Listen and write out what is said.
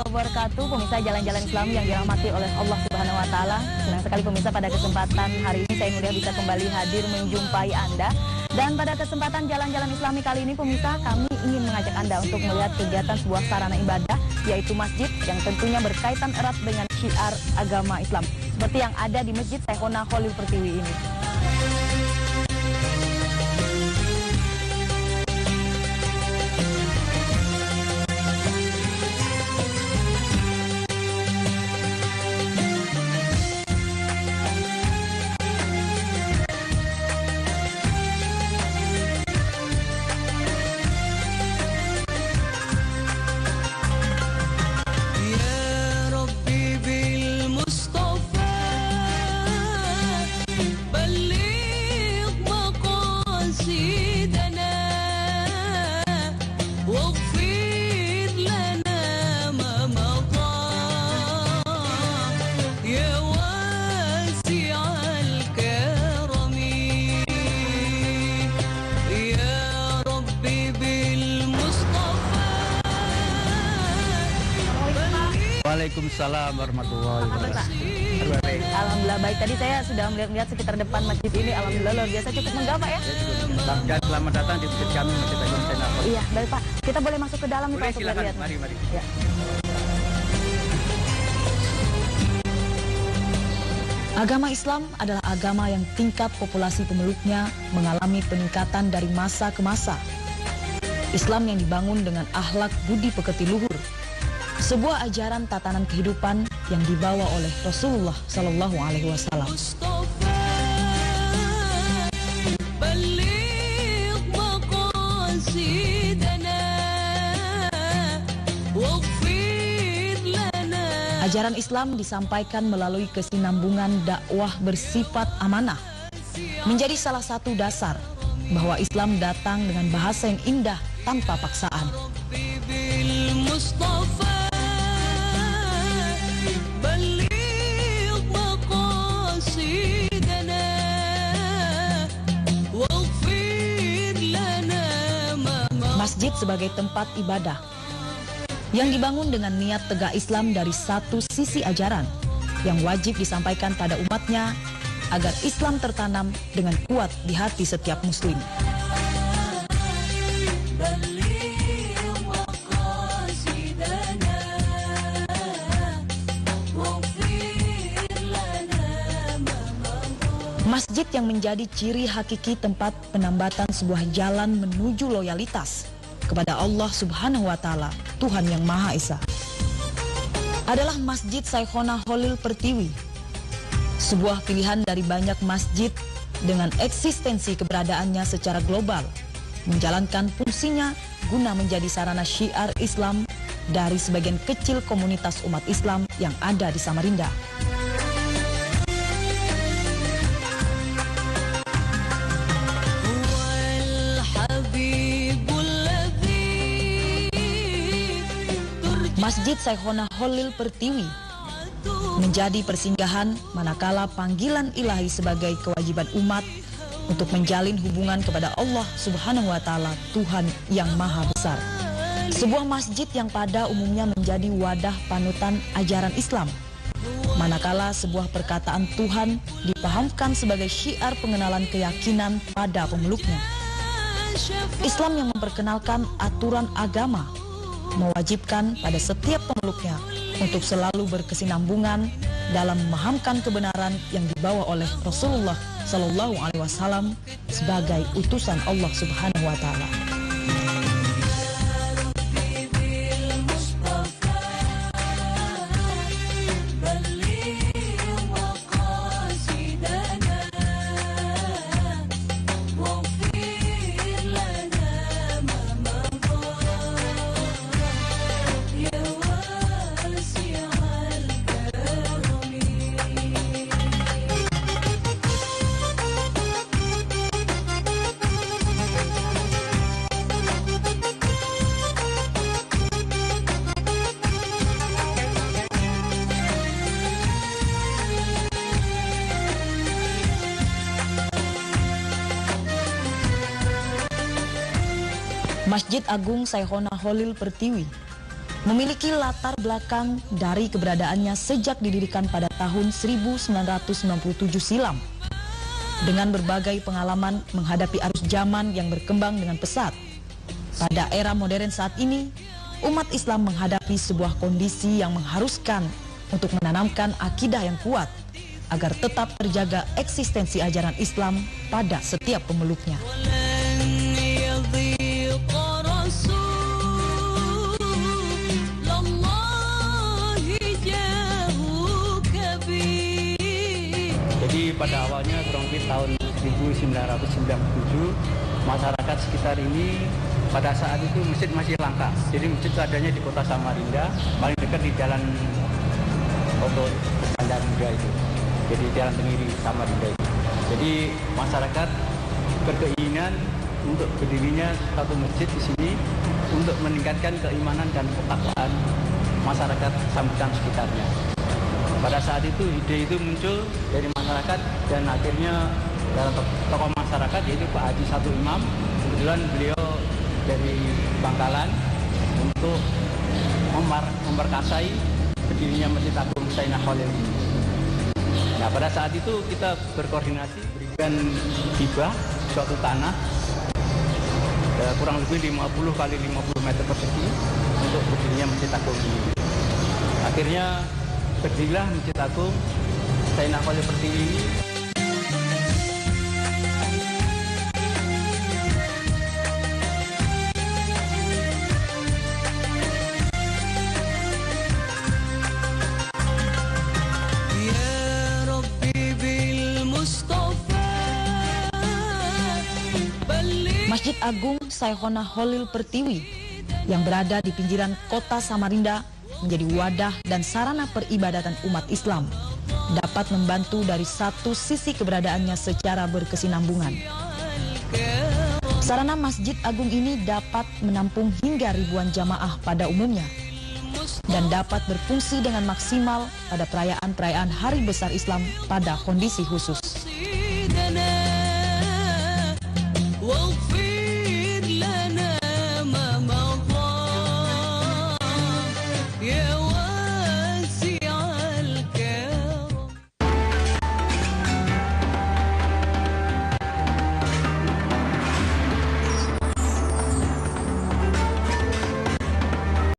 wabarakatuh. Pemirsa Jalan-Jalan Islam yang dirahmati oleh Allah Subhanahu wa Ta'ala. Senang sekali pemirsa pada kesempatan hari ini saya Nuria bisa kembali hadir menjumpai Anda. Dan pada kesempatan Jalan-Jalan Islami kali ini pemirsa, kami ingin mengajak Anda untuk melihat kegiatan sebuah sarana ibadah, yaitu masjid yang tentunya berkaitan erat dengan syiar agama Islam, seperti yang ada di Masjid Syekhona Khalil Pertiwi ini. Waalaikumsalam warahmatullahi wabarakatuh. Alhamdulillah baik, tadi saya sudah melihat sekitar depan masjid ini. Alhamdulillah luar biasa, cukup megah Pak ya. Dan selamat datang di masjid kami, Masjid Agung Syekhona Khalil. Iya baik Pak, kita boleh masuk ke dalam nih Pak untuk lihat. Mari. Ya. Agama Islam adalah agama yang tingkat populasi pemeluknya mengalami peningkatan dari masa ke masa. Islam yang dibangun dengan akhlak budi pekerti luhur, sebuah ajaran tatanan kehidupan yang dibawa oleh Rasulullah Sallallahu Alaihi Wasallam. Ajaran Islam disampaikan melalui kesinambungan dakwah bersifat amanah, menjadi salah satu dasar bahwa Islam datang dengan bahasa yang indah tanpa paksaan. Masjid sebagai tempat ibadah yang dibangun dengan niat tegak Islam dari satu sisi ajaran yang wajib disampaikan pada umatnya agar Islam tertanam dengan kuat di hati setiap muslim. Masjid yang menjadi ciri hakiki tempat penambatan sebuah jalan menuju loyalitas kepada Allah Subhanahu wa Ta'ala, Tuhan yang Maha Esa, adalah Masjid Syekhona Khalil Pertiwi, sebuah pilihan dari banyak masjid dengan eksistensi keberadaannya secara global, menjalankan fungsinya guna menjadi sarana syiar Islam dari sebagian kecil komunitas umat Islam yang ada di Samarinda. Masjid Syekhona Khalil Pertiwi menjadi persinggahan manakala panggilan ilahi sebagai kewajiban umat untuk menjalin hubungan kepada Allah Subhanahu wa Ta'ala, Tuhan yang Maha Besar. Sebuah masjid yang pada umumnya menjadi wadah panutan ajaran Islam, manakala sebuah perkataan Tuhan dipahamkan sebagai syiar pengenalan keyakinan pada pemeluknya. Islam yang memperkenalkan aturan agama mewajibkan pada setiap pemeluknya untuk selalu berkesinambungan dalam memahamkan kebenaran yang dibawa oleh Rasulullah Sallallahu Alaihi Wasallam sebagai utusan Allah Subhanahu wa Ta'ala. Masjid Agung Syekhona Khalil Pertiwi memiliki latar belakang dari keberadaannya sejak didirikan pada tahun 1997 silam. Dengan berbagai pengalaman menghadapi arus zaman yang berkembang dengan pesat. Pada era modern saat ini, umat Islam menghadapi sebuah kondisi yang mengharuskan untuk menanamkan akidah yang kuat agar tetap terjaga eksistensi ajaran Islam pada setiap pemeluknya. Jadi pada awalnya kurang lebih tahun 1997 masyarakat sekitar ini pada saat itu masjid masih langka. Jadi masjid itu adanya di kota Samarinda, paling dekat di jalan Oto Samarinda itu. Jadi jalan Tenggiri Samarinda itu. Jadi masyarakat berkeinginan untuk berdirinya satu masjid di sini untuk meningkatkan keimanan dan ketakwaan masyarakat sambutan sekitarnya. Pada saat itu ide itu muncul dari masyarakat dan akhirnya dalam tokoh masyarakat yaitu Pak Haji Satu Imam, kebetulan beliau dari Bangkalan untuk memperkasai berdirinya Masjid Agung Sayyidina Khalil ini. Nah, pada saat itu kita berkoordinasi berikan hibah suatu tanah kurang lebih 50 kali 50 meter persegi untuk berdirinya Masjid Agung ini. Akhirnya berdirilah Masjid Agung Sayyidina Khalil Pertiwi ini. Masjid Agung Sayyidina Khalil Pertiwi yang berada di pinggiran kota Samarinda menjadi wadah dan sarana peribadatan umat Islam, dapat membantu dari satu sisi keberadaannya secara berkesinambungan. Sarana Masjid Agung ini dapat menampung hingga ribuan jamaah pada umumnya dan dapat berfungsi dengan maksimal pada perayaan-perayaan Hari Besar Islam pada kondisi khusus.